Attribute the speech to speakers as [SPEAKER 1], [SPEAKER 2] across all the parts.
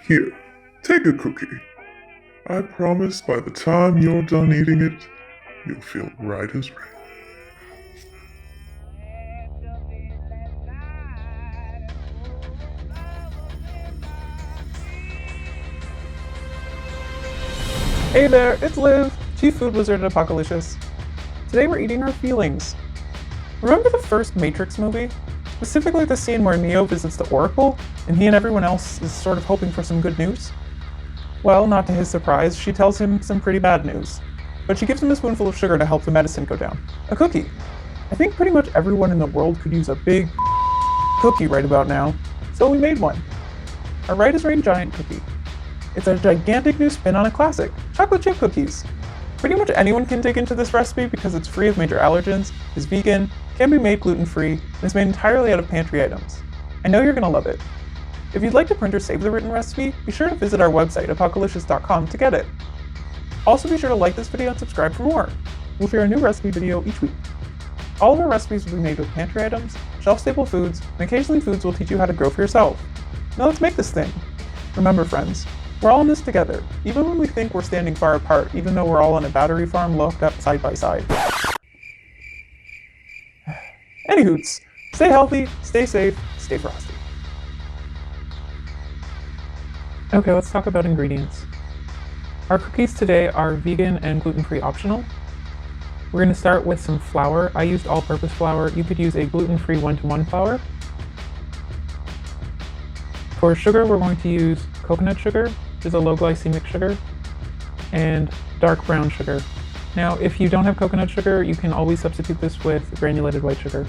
[SPEAKER 1] Here, take a cookie. I promise by the time you're done eating it, you'll feel right as rain.
[SPEAKER 2] Hey there, it's Liv, Chief Food Wizard at Apocalicious. Today we're eating our feelings. Remember the first Matrix movie? Specifically the scene where Neo visits the Oracle, and he and everyone else is sort of hoping for some good news? Well, not to his surprise, she tells him some pretty bad news. But she gives him a spoonful of sugar to help the medicine go down. A cookie. I think pretty much everyone in the world could use a big cookie right about now, so we made one. A Right as Rain giant cookie. It's a gigantic new spin on a classic, chocolate chip cookies. Pretty much anyone can dig into this recipe because it's free of major allergens, is vegan, can be made gluten-free, and is made entirely out of Pantry items. I know you're gonna love it. If you'd like to print or save the written recipe, be sure to visit our website, apocalicious.com, to get it. Also be sure to like this video and subscribe for more. We'll share a new recipe video each week. All of our recipes will be made with pantry items, shelf-stable foods, and occasionally foods will teach you how to grow for yourself. Now let's make this thing. Remember friends, we're all in this together, even when we think we're standing far apart, even though we're all on a battery farm locked up side by side. Anywhoots, stay healthy, stay safe, stay frosty. Okay, let's talk about ingredients. Our cookies today are vegan and gluten-free optional. We're going to start with some flour. I used all-purpose flour. You could use a gluten-free 1-to-1 flour. For sugar, we're going to use coconut sugar, which is a low glycemic sugar, and dark brown sugar. Now, if you don't have coconut sugar, you can always substitute this with granulated white sugar.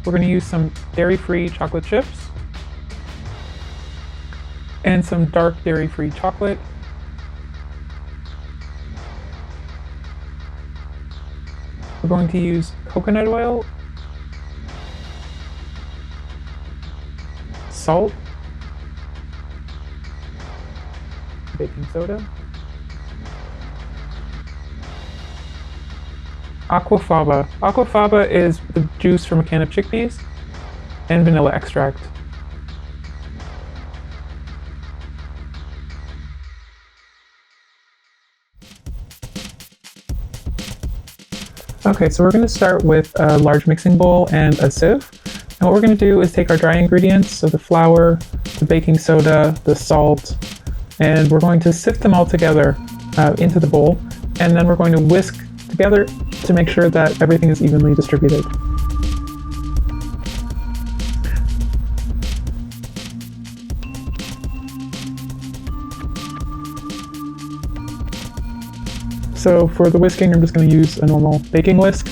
[SPEAKER 2] We're going to use some dairy-free chocolate chips and some dark dairy-free chocolate. We're going to use coconut oil, salt, baking soda, aquafaba. Aquafaba is the juice from a can of chickpeas, and vanilla extract. Okay, so we're going to start with a large mixing bowl and a sieve. And what we're going to do is take our dry ingredients, so the flour, the baking soda, the salt, and we're going to sift them all together into the bowl, and then we're going to whisk together to make sure that everything is evenly distributed. So for the whisking, I'm just going to use a normal baking whisk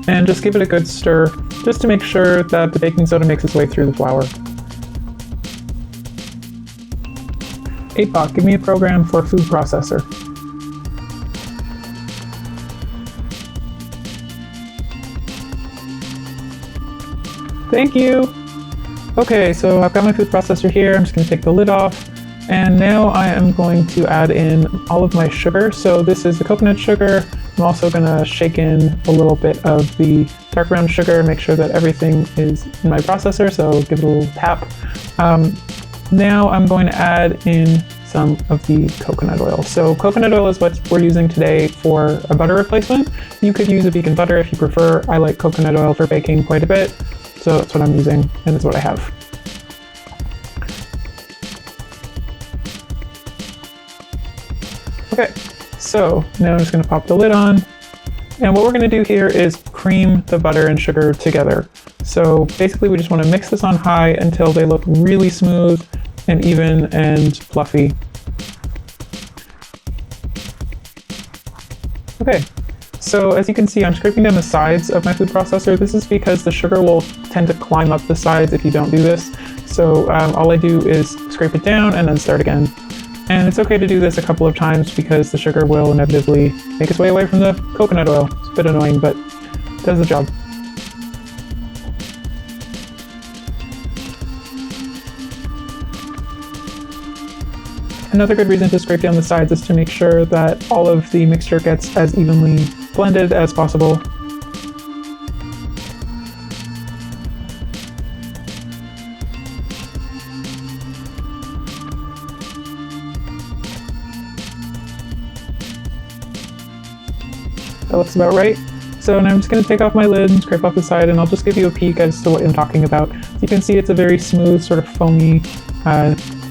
[SPEAKER 2] and just give it a good stir, just to make sure that the baking soda makes its way through the flour. 8-Bot, give me a program for food processor. Thank you! Okay, so I've got my food processor here. I'm just going to take the lid off. And now I am going to add in all of my sugar. So this is the coconut sugar. I'm also going to shake in a little bit of the dark brown sugar, make sure that everything is in my processor, so give it a little tap. Now I'm going to add in some of the coconut oil. So coconut oil is what we're using today for a butter replacement. You could use a vegan butter if you prefer. I like coconut oil for baking quite a bit, so that's what I'm using, and it's what I have. Okay, so now I'm just going to pop the lid on, and what we're going to do here is cream the butter and sugar together. So basically we just want to mix this on high until they look really smooth and even and fluffy. Okay, so as you can see, I'm scraping down the sides of my food processor. This is because the sugar will tend to climb up the sides if you don't do this. So all I do is scrape it down and then start again. And it's okay to do this a couple of times because the sugar will inevitably make its way away from the coconut oil. It's a bit annoying, but it does the job. Another good reason to scrape down the sides is to make sure that all of the mixture gets as evenly blended as possible. That looks about right. So now I'm just going to take off my lid and scrape off the side, and I'll just give you a peek as to what I'm talking about. So you can see it's a very smooth, sort of foamy,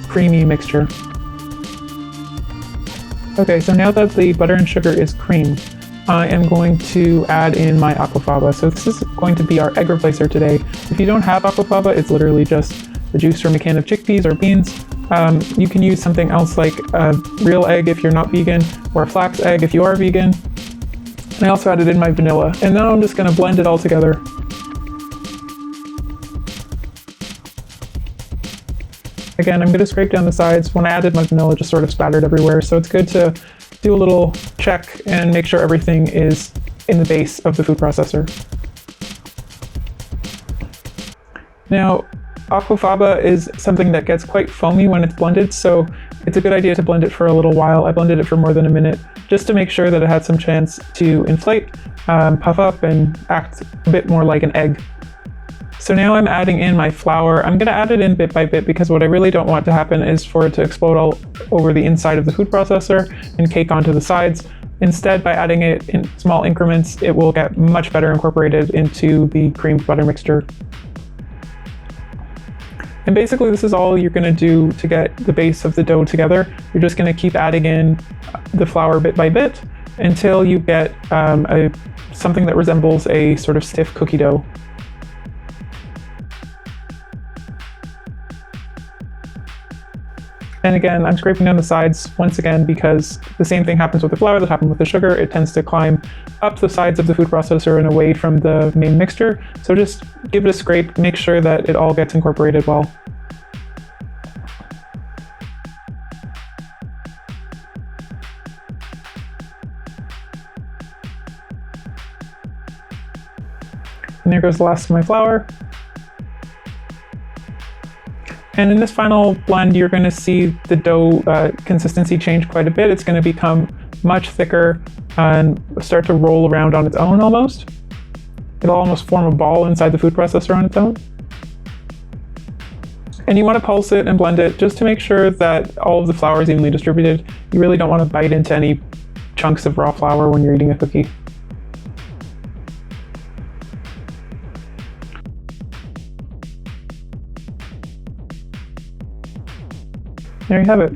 [SPEAKER 2] creamy mixture. Okay, so now that the butter and sugar is creamed, I am going to add in my aquafaba. So this is going to be our egg replacer today. If you don't have aquafaba, it's literally just the juice from a can of chickpeas or beans. You can use something else like a real egg if you're not vegan, or a flax egg if you are vegan. And I also added in my vanilla. And now I'm just going to blend it all together. Again, I'm going to scrape down the sides. When I added my vanilla, it just sort of splattered everywhere. So it's good to do a little check and make sure everything is in the base of the food processor. Now, aquafaba is something that gets quite foamy when it's blended, so it's a good idea to blend it for a little while. I blended it for more than a minute just to make sure that it had some chance to inflate, puff up, and act a bit more like an egg. So now I'm adding in my flour. I'm going to add it in bit by bit because what I really don't want to happen is for it to explode all over the inside of the food processor and cake onto the sides. Instead, by adding it in small increments, it will get much better incorporated into the creamed butter mixture. And basically this is all you're going to do to get the base of the dough together. You're just going to keep adding in the flour bit by bit until you get something that resembles a sort of stiff cookie dough. And again, I'm scraping down the sides once again because the same thing happens with the flour that happened with the sugar. It tends to climb up the sides of the food processor and away from the main mixture. So just give it a scrape, make sure that it all gets incorporated well. And there goes the last of my flour. And in this final blend, you're going to see the dough consistency change quite a bit. It's going to become much thicker and start to roll around on its own almost. It'll almost form a ball inside the food processor on its own. And you want to pulse it and blend it just to make sure that all of the flour is evenly distributed. You really don't want to bite into any chunks of raw flour when you're eating a cookie. There you have it.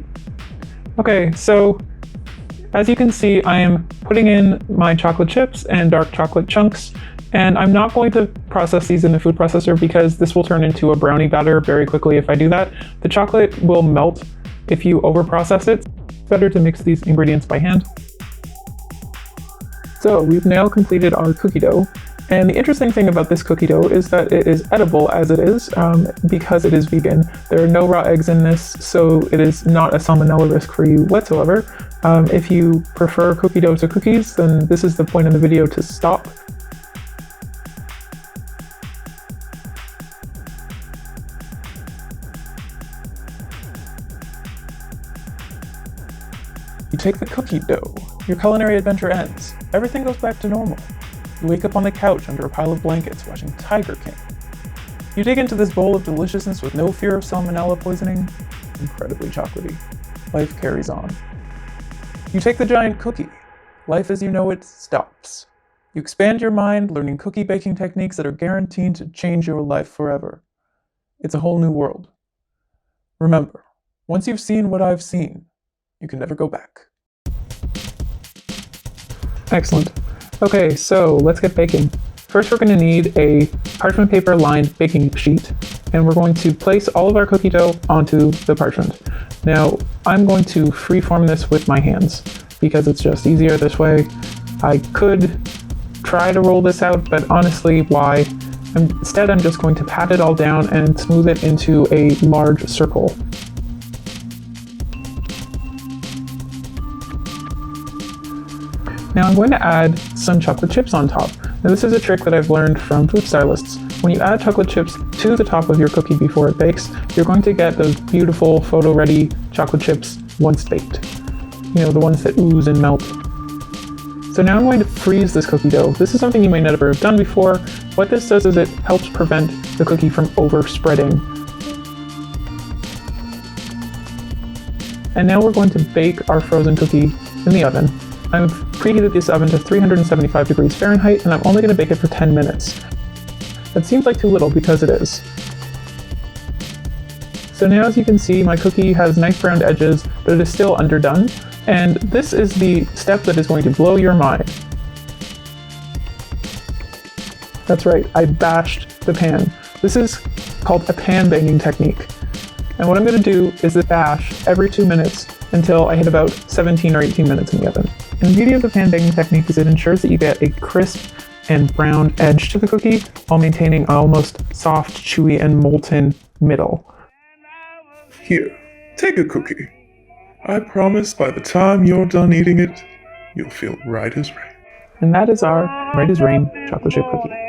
[SPEAKER 2] Okay, so as you can see, I am putting in my chocolate chips and dark chocolate chunks, and I'm not going to process these in the food processor because this will turn into a brownie batter very quickly if I do that. The chocolate will melt if you overprocess it. It's better to mix these ingredients by hand. So we've now completed our cookie dough. And the interesting thing about this cookie dough is that it is edible as it is because it is vegan. There are no raw eggs in this, so it is not a salmonella risk for you whatsoever. If you prefer cookie dough to cookies, then this is the point in the video to stop. You take the cookie dough. Your culinary adventure ends. Everything goes back to normal. You wake up on the couch under a pile of blankets watching Tiger King. You dig into this bowl of deliciousness with no fear of salmonella poisoning. Incredibly chocolatey. Life carries on. You take the giant cookie. Life as you know it stops. You expand your mind, learning cookie baking techniques that are guaranteed to change your life forever. It's a whole new world. Remember, once you've seen what I've seen, you can never go back. Excellent. Okay, so let's get baking. First, we're going to need a parchment paper lined baking sheet, and we're going to place all of our cookie dough onto the parchment. Now, I'm going to freeform this with my hands because it's just easier this way. I could try to roll this out, but honestly, why? Instead, I'm just going to pat it all down and smooth it into a large circle. Now I'm going to add some chocolate chips on top. Now this is a trick that I've learned from food stylists. When you add chocolate chips to the top of your cookie before it bakes, you're going to get those beautiful photo-ready chocolate chips once baked. You know, the ones that ooze and melt. So now I'm going to freeze this cookie dough. This is something you might never have done before. What this does is it helps prevent the cookie from overspreading. And now we're going to bake our frozen cookie in the oven. I've preheated this oven to 375 degrees Fahrenheit, and I'm only going to bake it for 10 minutes. That seems like too little because it is. So now, as you can see, my cookie has nice browned edges, but it is still underdone, and this is the step that is going to blow your mind. That's right, I bashed the pan. This is called a pan banging technique. And what I'm going to do is bash every 2 minutes until I hit about 17 or 18 minutes in the oven. And the beauty of the pan banging technique is it ensures that you get a crisp and brown edge to the cookie while maintaining an almost soft, chewy, and molten middle.
[SPEAKER 1] Here, take a cookie. I promise by the time you're done eating it, you'll feel right as rain.
[SPEAKER 2] And that is our Right as Rain chocolate chip cookie.